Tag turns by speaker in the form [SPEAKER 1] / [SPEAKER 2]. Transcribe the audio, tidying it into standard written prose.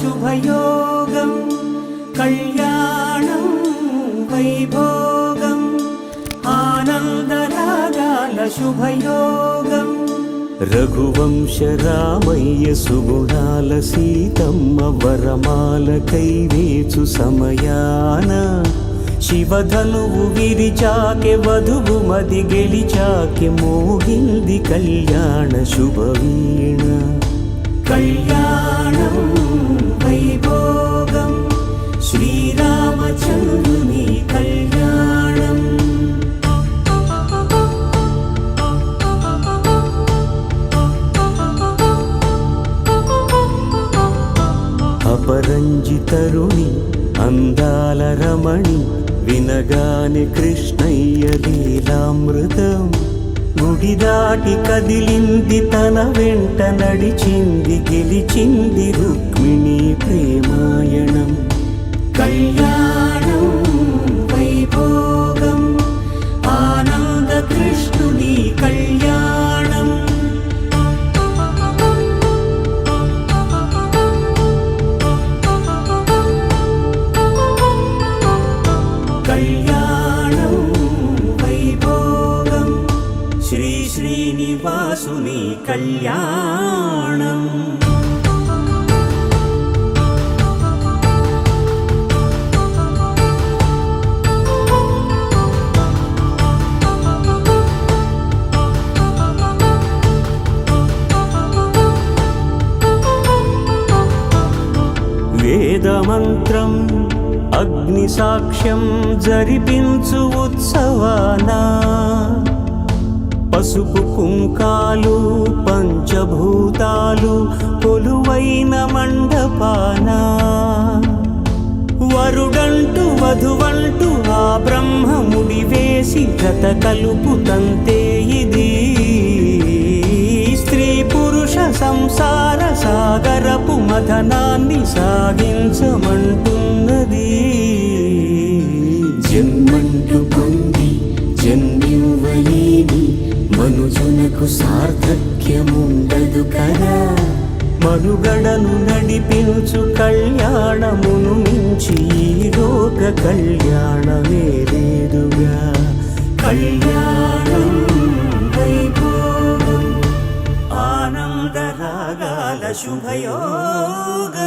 [SPEAKER 1] శుభయోగం కళ్యాణం వైభోగం ఆనందరాగాల శుభయోగం రఘువంశ రామయ్య సుగుణాల సీతమ్మ వరమాల కైవేచు సమయాన శివధనువు విరిచాకె వధువు మది గెలిచాకె మోగింది కళ్యాణ శుభవీణ కళ్యాణం వైభోగం శ్రీరామచంద్రుని కళ్యాణం అపరంజి తరుణి అందాల రమణి వినగాని కృష్ణయ్య లీలామృతం గుడి దాటి కదిలింది తన వెంట నడిచింది గెలిచింది రుక్మిణి ప్రేమాయణం కళ్యాణం వైభోగం ఆనంద కృష్ణుని కళ్యాణం కళ్యాణం వైభోగం శ్రీ శ్రీనివాసుని కళ్యాణం వేదమంత్రం అగ్ని సాక్ష్యం జరిపించు ఉత్సవానా పసుపు కుంకాలు పంచభూతాలు కొలువైన మండపానా వరుడంటూ వధువంటూ ఆ బ్రహ్మముడి వేసి జత కలుపుతంతే ఇది స్త్రీ పురుష సంసార సాగరపు మథనాన్ని సాగించమంటున్నది జన్మంటూ పొంది జన్మివ్వలేని మనుజునకు సార్థక్యముండదు కదా మనుగడను నడిపించు కళ్యాణమును మించి ఈ లోక కళ్యాణమే లేదుగా కళ్యాణం వైభోగం ఆనందరాగాల శుభయోగం